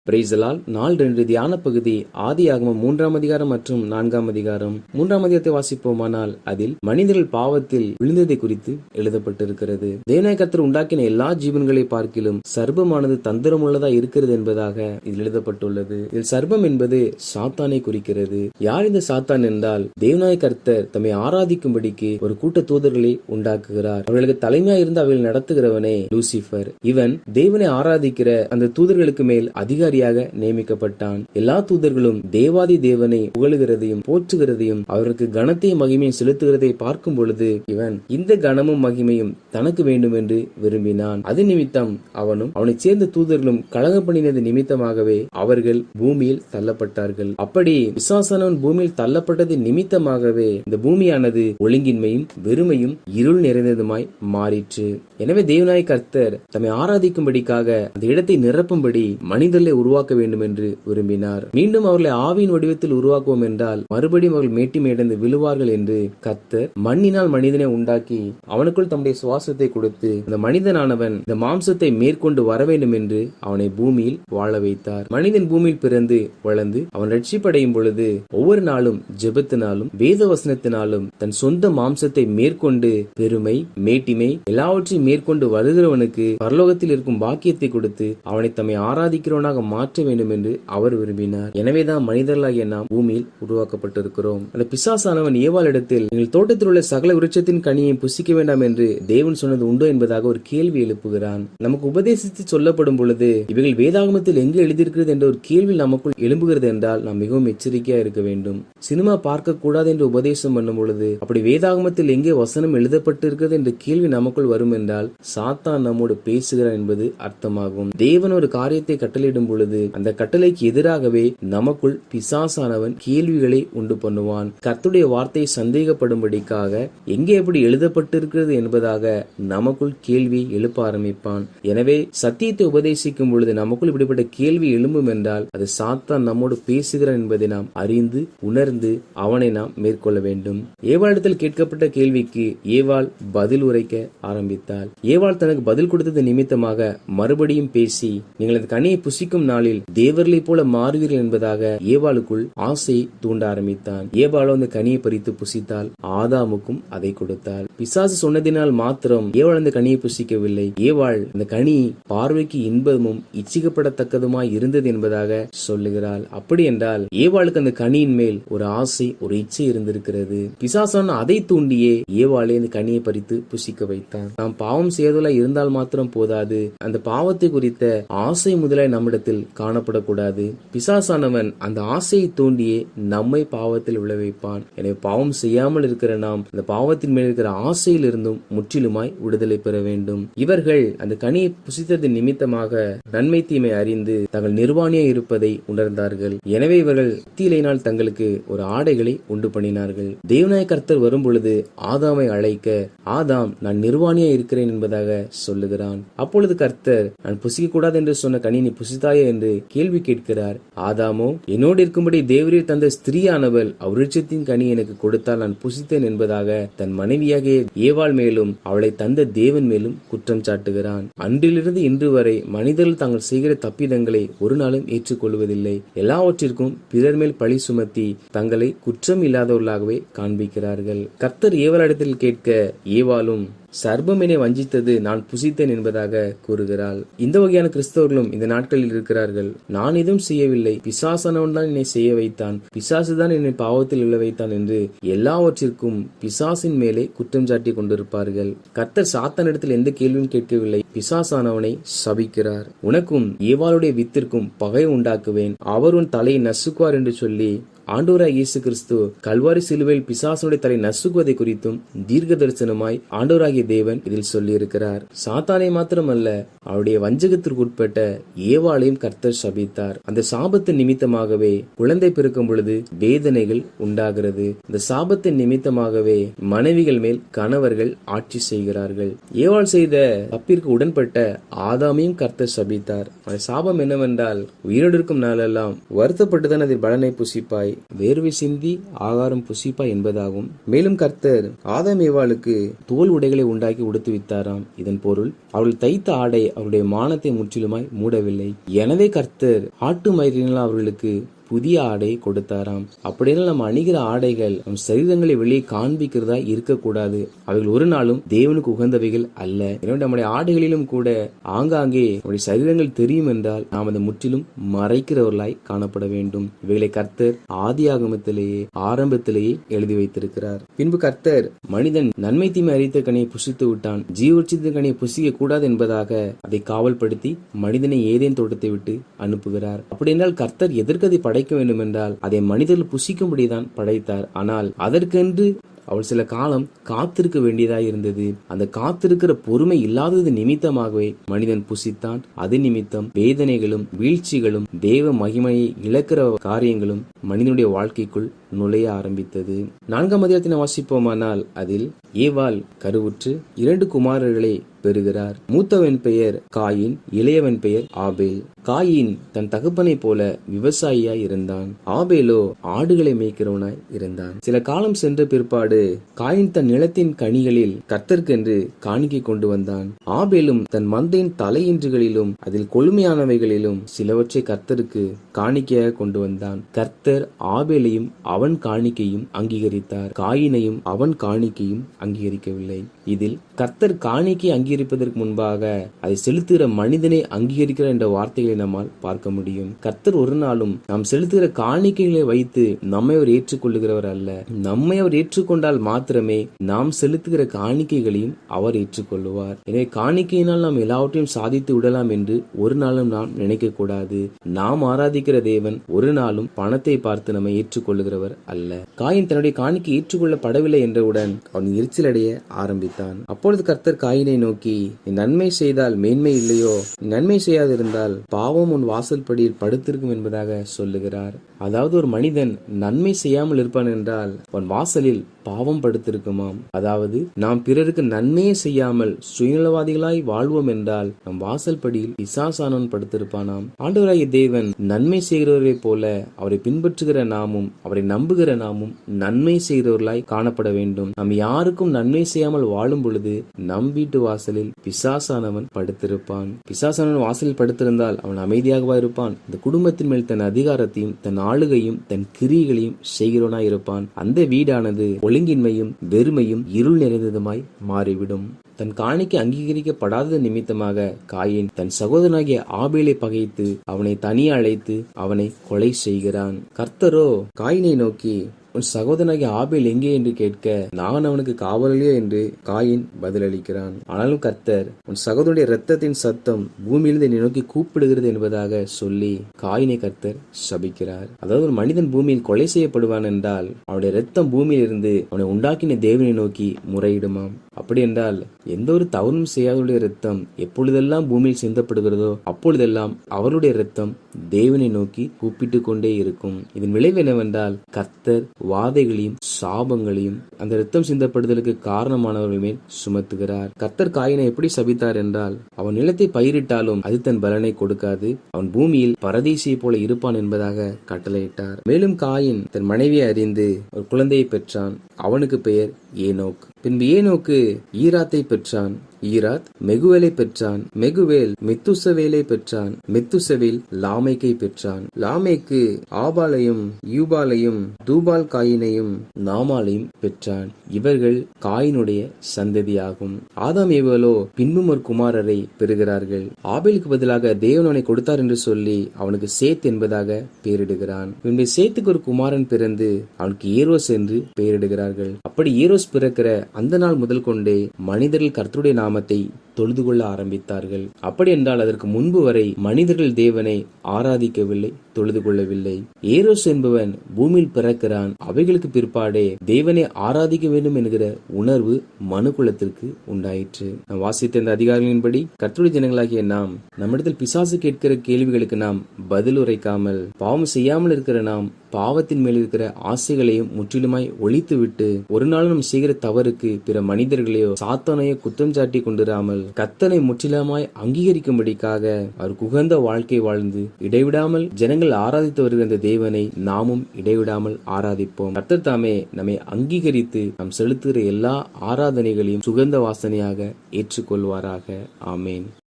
பிரைசலால் நாள் 2 தியான பகுதி ஆதியாகமம் 3ஆம் அதிகாரம் மற்றும் 4ஆம் அதிகாரம். 3ஆம் அதிகாரத்தை வாசிப்போமானால் அதில் மனிதர்கள் பாவத்தில் விழுந்ததை குறித்து எழுதப்பட்டிருக்கிறது. தேவனாகிய கர்த்தர் உண்டாக்கின எல்லா ஜீவன்களை பார்க்கிலும் சர்ப்பமானது தந்திரமுள்ளதா இருக்கிறது என்பதாக இதில் எழுதப்பட்டுள்ளது. இதில் சர்ப்பம் என்பது சாத்தானை குறிக்கிறது. யார் இந்த சாத்தான் என்றால், தேவனாகிய கர்த்தர் தம்மை ஆராதிக்கும்படிக்கு ஒரு கூட்ட தூதர்களை உண்டாக்குகிறார். அவர்களுக்கு தலைமையாக இருந்து அவர்கள் நடத்துகிறவனே லூசிபர். இவன் தேவனை ஆராதிக்கிற அந்த தூதர்களுக்கு மேல் அதிகாரியாக நியமிக்கப்பட்டான். எல்லா தூதர்களும் தேவாதி தேவனை புகழுகிறதையும் போற்றுகிறதையும் அவருக்கு கனத்தையும் மகிமையும் செலுத்துகிறதை பார்க்கும் பொழுது இவன் இந்த கனமும் மகிமையும் தனக்கு வேண்டும் என்று விரும்பினான். அது நிமித்தம் அவனும் அவனை சேர்ந்த தூதர்களும் கலகம் பண்ணினது நிமித்தமாகவே அவர்கள் பூமியில் தள்ளப்பட்டார்கள். அப்படி பிசாசானவன் பூமியில் தள்ளப்பட்டது நிமித்தமாகவே இந்த பூமியானது ஒழுங்கின்மையும் வெறுமையும் இருள் நிறைந்ததுமாய் மாறிற்று. எனவே தேவனாகிய கர்த்தர் தம்மை ஆராதிக்கும்படிக்காக அந்த இடத்தை நிரப்பும்படி மனிதர்களை உருவாக்க வேண்டும் என்று விரும்பினார். மீண்டும் அவர்களை ஆவியின் வடிவத்தில் உருவாக்குவோம் என்றால் மறுபடியும் அவர்கள் மேட்டி மேடந்து விழுவார்கள் என்று கர்த்தர் மண்ணினால் மனிதனை உண்டாக்கி அவனுக்குள் தம்முடைய சுவாசத்தை கொடுத்து அந்த மனிதனானவன் இந்த மாம்சத்தை மேற்கொண்டு வர வேண்டும் என்று அவனை பூமியில் வாழ வைத்தார். மனிதன் பூமியில் பிறந்து வளர்ந்து அவன் ரட்சிப்படையும் பொழுது ஒவ்வொரு நாளும் ஜெபத்தினாலும் வேத வசனத்தினாலும் தன் சொந்த மாம்சத்தை மேற்கொண்டு பெருமை மேட்டிமை எல்லாவற்றையும் மேற்கொண்டு வருகிறவனுக்கு பரலோகத்தில் இருக்கும் பாக்கியத்தை கொடுத்து அவனை தம்மை ஆராதிக்கிறவனாக மாற்ற வேண்டும் என்று அவர் விரும்பினார். எனவேதான் மனிதர்களாகிய நாம் பூமியில் உருவாக்கப்பட்டிருக்கிறோம். அந்த பிசாசானவன் ஏவாளிடத்தில் நீங்கள் தோட்டத்தில் உள்ள சகல விருட்சத்தின் கனியை புசிக்க வேண்டாம் என்று தேவன் சொன்னது உண்டோ என்பதாக ஒரு கேள்வி எழுப்புகிறான். நமக்கு உபதேசித்து சொல்லப்படும் பொழுது இவைகள் வேதாகமத்தில் எங்கு எழுதியிருக்கிறது என்ற ஒரு கேள்வி நமக்குள் எழும்புகிறது என்றால் நாம் மிகவும் எச்சரிக்கையா இருக்க வேண்டும். சினிமா பார்க்க கூடாது என்று உபதேசம் பண்ணும் பொழுது அப்படி வேதாகமத்தில் எங்கே வசனம் எழுதப்பட்டிருக்கிறது என்ற கேள்வி நமக்குள் வரும் என்றால் சாத்தான் நம்மோடு பேசுகிறார் என்பது அர்த்தமாகும். தேவன் ஒரு காரியத்தை கட்டளையிடும் பொழுது அந்த கட்டளைக்கு எதிராகவே நமக்குள் பிசாசானவன் கேள்விகளை உண்டு பண்ணுவான். கர்த்தருடைய வார்த்தையை சந்தேகப்படும்படிக்காக எங்கே எப்படி எழுதப்பட்டிருக்கிறது என்பதாக நமக்குள் கேள்வி எழுப்ப ஆரம்பிப்பான். எனவே சத்தியத்தை உபதேசிக்கும் பொழுது நமக்குள் இப்படிப்பட்ட கேள்வி எழும்பும் என்றால் அது சாத்தான் நம்மோடு பேசுகிறான் என்பதை நாம் அறிந்து உணர்ந்து அவனை நாம் மேற்கொள்ள வேண்டும். ஏவாளிடத்தில் கேட்கப்பட்ட கேள்விக்கு ஏவாள் பதில் உரைக்க ஆரம்பித்தாள். ஏவாள் தனக்கு பதில் கொடுத்தது நிமித்தமாக மறுபடியும் பேசி நீங்கள் அந்த கனியை புசிக்கும் நாளில் தேவர்களை போல மாறுவீர்கள் என்பதாக ஏவாளுக்குள் ஆசை தூண்ட ஆரம்பித்தான். ஏவாளோ அந்த கனியை பறித்து புசித்தால் ஆதாமுக்கும் அதை கொடுத்தாள். பிசாசு சொன்னதினால் மாத்திரம் ஏவாள் அந்த கனியை புசிக்கவில்லை. ஏவாள் அந்த கனி பார்வைக்கு இன்பமும் இச்சிக்கப்படத்தக்கதுமாய் இருந்தது என்பதாக சொல்லுகிறாள். அப்படி என்றால் ஏவாளுக்கு அந்த கனியின் மேல் ஒரு ஆசை ஒரு இச்சை இருந்திருக்கிறது. பிசாசான அதை தூண்டியே ஏவாளை அந்த கனியை பறித்து புசிக்க வைத்தான். நாம் பாவம் செய்வதில் இருந்தால் மாத்திரம் போதாது, அந்த பாவத்தை குறித்த ஆசை முதலாய் நம்மிடத்தில் காணப்படக்கூடாது. பிசாசானவன் அந்த ஆசையை தூண்டியே நம்மை பாவத்தில் விளைவிப்பான். எனவே பாவம் செய்யாமல் இருக்கிற நாம் அந்த பாவத்தின் மேல் இருக்கிற ஆசையில் இருந்தும் முற்றிலுமாய் விடுதலை பெற வேண்டும். இவர்கள் அந்த கனியை புசித்தது நிமித்தமாக நன்மை தீமை அறிந்து தங்கள் நிர்வாணியா இருப்பதை உணர்ந்தார்கள். எனவே இவர்கள் தீலையினால் தங்களுக்கு ஒரு ஆடைகளை உண்டு பண்ணினார்கள். தேவனாகிய கர்த்தர் வரும் பொழுது ஆதாமை அழைக்க ஆதாம் நான் நிர்வாணியா இருக்கிறேன் என்பதாக சொல்லுகிறான். அப்பொழுது கர்த்தர் நான் புசிக்க கூடாது என்று சொன்ன கனி நீ புசித்தாயே என்று கேள்வி கேட்கிறார். ஆதாமோ என்னோடு இருக்கும்படி தேவரீர் தந்த ஸ்திரீயானவள் விருட்சத்தின் கனி எனக்கு கொடுத்தால் நான் புசித்தேன் என்பதாக தன் மனைவியாகிய ஏவாள் மேலும் அவளை தந்த தேவன் மேலும் குற்றம் சாட்டுகிறான். அன்றிலிருந்து இன்று வரை மனிதர்கள் தாங்கள் செய்கிற தப்பிதங்களை ஒரு நாளும் ஏற்றுக்கொள்வதில்லை. எல்லாவற்றிற்கும் பிறர் மேல் பழி சுமத்தி தங்களை குற்றம் இல்லாதவர்களாகவே காண்பிக்கிறார்கள். கர்த்தர் ஏவாளிடத்தில் கேட்க ஏவாளும் சர்ப்பம் என்னை வஞ்சித்தது நான் புசித்தேன் என்பதாக கூறுகிறாள். இந்த வகையான கிறிஸ்தவர்களும் இந்த நாட்களில் இருக்கிறார்கள். நான் எதுவும் செய்யவில்லை, பிசாசானவன் தான் என்னை செய்ய வைத்தான், பிசாசுதான் என்னை பாவத்தில் விழ வைத்தான் என்று எல்லாவற்றிற்கும் பிசாசின் மேலே குற்றம் சாட்டி கொண்டிருப்பார்கள். கர்த்தர் சாத்தானிடத்தில் எந்த கேள்வியும் கேட்கவில்லை, பிசாசானவனை சபிக்கிறார். உனக்கும் ஏவாளுடைய வித்திற்கும் பகை உண்டாக்குவேன், அவர் உன் தலையை நசுக்குவார் என்று சொல்லி ஆண்டவராய் இயேசு கிறிஸ்து கல்வாரி சிலுவையில் பிசாசனுடைய தலை நசுக்குவதை குறித்தும் தீர்க்க தரிசனமாய் ஆண்டவராகிய தேவன் இதில் சொல்லி இருக்கிறார். சாத்தானை மாத்திரமல்ல, அவருடைய வஞ்சகத்திற்கு உட்பட்ட ஏவாளையும் கர்த்தர் சபித்தார். அந்த சாபத்தின் நிமித்தமாகவே குழந்தை பிறக்கும் பொழுது வேதனைகள் உண்டாகிறது. அந்த சாபத்தின் நிமித்தமாகவே மனைவிகள் மேல் கணவர்கள் ஆட்சி செய்கிறார்கள். ஏவாள் செய்த தப்பிற்கு உடன்பட்ட ஆதாமையும் கர்த்தர் சபித்தார். அந்த சாபம் என்னவென்றால் உயிரோடு இருக்கும் நாளெல்லாம் வருத்தப்பட்டுதான் அதில் பலனை புசிப்பாய், வேர்வை சிந்தி ஆகாரம் புசிப்பா என்பதாகும். மேலும் கர்த்தர் ஆதாம் ஏவாளுக்கு தோல் உடைகளை உண்டாக்கி உடுத்துவித்தாராம். இதன் பொருள் அவள் தைத்த ஆடை அவருடைய மானத்தை முற்றிலுமாய் மூடவில்லை. எனவே கர்த்தர் ஆட்டு மயிரினால் அவர்களுக்கு புதிய ஆடை கொடுத்தாராம். அப்படின்னா நம்ம அணிகிற ஆடைகள் நம் சரீரங்களை வெளியே காண்பிக்கிறதா இருக்கக்கூடாது. அவைகள் ஒரு நாளும் தேவனுக்கு உகந்தவைகள் அல்ல. எனவே நம்முடைய ஆடைகளிலும் கூட ஆங்காங்கே நம்முடைய சரீரங்கள் தெரியும் என்றால் நாம் அதை முற்றிலும் மறைக்கிறவர்களாய் காணப்பட வேண்டும். இவைகளை கர்த்தர் ஆதியாகமத்திலேயே ஆரம்பத்திலேயே எழுதி வைத்திருக்கிறார். பின்பு கர்த்தர் மனிதன் நன்மை தீமை அறித்த கனியை புசித்து விட்டான், ஜீவச்சித்த கனியை புசிக்க கூடாது என்பதாக அதை காவல்படுத்தி மனிதனை ஏதேன் தோட்டத்தை விட்டு அனுப்புகிறார். அப்படி என்றால் கர்த்தர் எதற்கு அதை படைக்க வேண்டும் என்றால் அதை மனிதர்கள் புசிக்கும்படிதான் படைத்தார். ஆனால் அதற்கென்று அவள் சில காலம் காத்திருக்க வேண்டியதாக இருந்தது. அந்த காத்திருக்கிற பொறுமை இல்லாதது நிமித்தமாகவே மனிதன் புசித்தான். அது நிமித்தம் வேதனைகளும் வீழ்ச்சிகளும் தேவ மகிமையை இழக்கிற காரியங்களும் மனிதனுடைய வாழ்க்கைக்குள் நுழைய ஆரம்பித்தது. 4ஆம் அதிகாரத்தினை வாசிப்போமானால் அதில் ஏவாள் கருவுற்று 2 குமாரர்களை பெறுகிறார். மூத்தவன் பெயர் காயின், இளையவன் பெயர் ஆபேல். காயின் தன் தகப்பனை போல விவசாயியாய் இருந்தான். ஆபேலோ ஆடுகளை மேய்க்கிறவனாய் இருந்தான். சில காலம் சென்ற பிற்பாடு காயின் தன் நிலத்தின் கனிகளில் கர்த்தர்க்கென்று காணிக்கை கொண்டு வந்தான். ஆபேலும் தன் மந்தையின் தலையின்றுகளிலும் அதில் கொழுமையானவைகளிலும் சிலவற்றை கர்த்தருக்கு காணிக்கையாக கொண்டு வந்தான். கர்த்தர் ஆபேலையும் அவன் காணிக்கையும் அங்கீகரித்தார், காயினையும் அவன் காணிக்கையும் அங்கீகரிக்கவில்லை. இதில் கர்த்தர் காணிக்கை அங்கீகரிப்பதற்கு முன்பாக அதை செலுத்துகிற மனிதனை அங்கீகரிக்கிறார் என்ற வார்த்தைகளை நம்மால் பார்க்க முடியும். கர்த்தர் ஒரு நாளும் நாம் செலுத்துகிற காணிக்கைகளை வைத்து நம்மை அவர் ஏற்றுக்கொள்ளுகிறவர் அல்ல. நம்மை அவர் ஏற்றுக்கொண்டால் மாத்திரமே நாம் செலுத்துகிற காணிக்கைகளையும் அவர் ஏற்றுக்கொள்ளுவார். எனவே காணிக்கையினால் நாம் எல்லாவற்றையும் சாதித்து விடலாம் என்று ஒரு நாளும் நாம் நினைக்க கூடாது. நாம் ஆராதிக்கிற தேவன் ஒரு நாளும் பணத்தை பார்த்து நம்மை ஏற்றுக்கொள்ளுகிறவர் அல்ல. காயின் தன்னுடைய காணிக்கை ஏற்றுக்கொள்ளப்படவில்லை என்றவுடன் அவன் எரிச்சலடைய ஆரம்பித்தான். அப்பொழுது கர்த்தர் காயினை நோக்கி, நீ நன்மை செய்தால் மேன்மை இல்லையோ, நன்மை செய்யாதிருந்தால் பாவம் உன் வாசல் படியில் படுத்திருக்கும் என்பதாக சொல்லுகிறார். அதாவது ஒரு மனிதன் நன்மை செய்யாமல் இருப்பான் என்றால் அவன் வாசலில் பாவம் படுத்திருக்குமாம். அதாவது நாம் பிறருக்கு நன்மையே செய்யாமல் சுயநலவாதிகளாய் வாழ்வோம் என்றால் நம் வாசல் படியில் பிசாசானவன் படுத்திருப்பானாம். ஆண்டவராகிய தேவன் நன்மை செய்கிறவரை போல அவரை பின்பற்றுகிற நாமும் அவரை நம்புகிற நாமும் நன்மை செய்கிறவர்களாய் காணப்பட வேண்டும். நாம் யாருக்கும் நன்மை செய்யாமல் வாழும் பொழுது நம் வீட்டு வாசலில் பிசாசானவன் படுத்திருப்பான். பிசாசானவன் வாசலில் படுத்திருந்தால் அவன் அமைதியாகவா இருப்பான்? இந்த குடும்பத்தின் மேல் தன் அதிகாரத்தையும் தன் ஆளுகையும் தன் கிரியைகளையும் செய்கிறவனாய் இருப்பான். அந்த வீடானது ஒழுங்கின்மையும் வெறுமையும் இருள் நிறைந்ததுமாய் மாறிவிடும். தன் காணிக்கை அங்கீகரிக்கப்படாத நிமித்தமாக காயின் தன் சகோதரனாகிய ஆபேலை பகைத்து அவனை தனியே அழைத்து அவனை கொலை செய்கிறான். கர்த்தரோ காயினை நோக்கி, உன் சகோதரனாகிய ஆபேல் எங்கே என்று கேட்க, நான் அவனுக்கு காவலியோ என்று காயின் பதிலளிக்கிறான். ஆனாலும் கர்த்தர், உன் சகோதரனுடைய இரத்தத்தின் சத்தம் பூமியிலிருந்து என்னை நோக்கி கூப்பிடுகிறது என்பதாக சொல்லி காயினை கர்த்தர் சபிக்கிறார். அதாவது ஒரு மனிதன் பூமியில் கொலை செய்யப்படுவான் என்றால் அவனுடைய இரத்தம் பூமியில் இருந்து அவனை உண்டாக்கின தேவனை நோக்கி முறையிடுமாம். அப்படி என்றால் எந்த ஒரு தவறும் செய்யாதவருடைய இரத்தம் எப்பொழுதெல்லாம் பூமியில் சிந்தப்படுகிறதோ அப்பொழுதெல்லாம் அவருடைய இரத்தம் தேவனை நோக்கி கூப்பிட்டு கொண்டே இருக்கும். இதன் விளைவு என்னவென்றால் கர்த்தர் வாதைகளையும் சாபங்களையும் அந்த இரத்தம் சிந்தப்படுதலுக்கு காரணமானவர்கள் மேல் சுமத்துகிறார். கர்த்தர் காயினை எப்படி சபித்தார் என்றால், அவன் நிலத்தை பயிரிட்டாலும் அது தன் பலனை கொடுக்காது, அவன் பூமியில் பரதீசியை போல இருப்பான் என்பதாக கட்டளையிட்டார். மேலும் காயின் தன் மனைவியை அறிந்து ஒரு குழந்தையை பெற்றான். அவனுக்கு பெயர் ஏனோக். பின்பு ஏனோக்கு ஈராத்தை பெற்றான். ஈராத் மெகுவேலை பெற்றான். மெகுவேல் மெத்துசவேலை பெற்றான். மெத்துசவேல் லாமேக்கை பெற்றான். லாமேக்கு ஆபாலையும் யூபாலையும் தூபால் காயினையும் நாமாலையும் பெற்றான். இவர்கள் காயினுடைய சந்ததியாகும். ஆதாம் ஏவாளோ பின்பும் ஒரு குமாரரை பெறுகிறார்கள். ஆபேலுக்கு பதிலாக தேவன் அவனை கொடுத்தார் என்று சொல்லி அவனுக்கு சேத் என்பதாக பெயரிடுகிறான். பின்பு சேத்துக்கு ஒரு குமாரன் பிறந்து அவனுக்கு ஏரோஸ் என்று பெயரிடுகிறார்கள். அப்படி ஏரோஸ் பிறக்கிற அந்த நாள் முதல் கொண்டே மனிதர்கள் கர்த்தருடைய நாமத்தை தொழுது கொள்ள ஆரம்பித்தார்கள். அப்படி என்றால் அதற்கு முன்பு வரை மனிதர்கள் தேவனை ஆராதிக்கவில்லை, தொழுது கொள்ளவில்லை. ஏரோஸ் என்பவன் பூமியில் பிறக்கிறான். அவைகளுக்கு பிற்பாடே தேவனை ஆராதிக்க வேண்டும் என்கிற உணர்வு மனு குலத்திற்கு உண்டாயிற்று. நாம் வாசித்த இந்த அதிகாரங்களின்படி கர்த்தருடைய ஜனங்களாகிய நாம் நம்மிடத்தில் பிசாசு கேட்கிற கேள்விகளுக்கு நாம் பதில் உரைக்காமல் பாவம் செய்யாமல் இருக்கிற நாம் பாவத்தின் மேல் இருக்கிற ஆசைகளையும் முற்றிலுமாய் ஒழித்து விட்டு ஒரு நாள் நாம் செய்கிற தவறுக்கு பிற மனிதர்களையோ சாத்தானையோ குற்றம் சாட்டி கொண்டிராமல் கர்த்தரை முற்றிலுமாய் அங்கீகரிக்கும்படிக்காக அவர் உகந்த வாழ்க்கை வாழ்ந்து இடைவிடாமல் ஜனங்கள் ஆராதித்து வருகின்ற தேவனை நாமும் இடைவிடாமல் ஆராதிப்போம். கர்த்தர் தாமே நம்மை அங்கீகரித்து நாம் செலுத்துகிற எல்லா ஆராதனைகளையும் சுகந்த வாசனையாக ஏற்றுக்கொள்வாராக. ஆமேன்.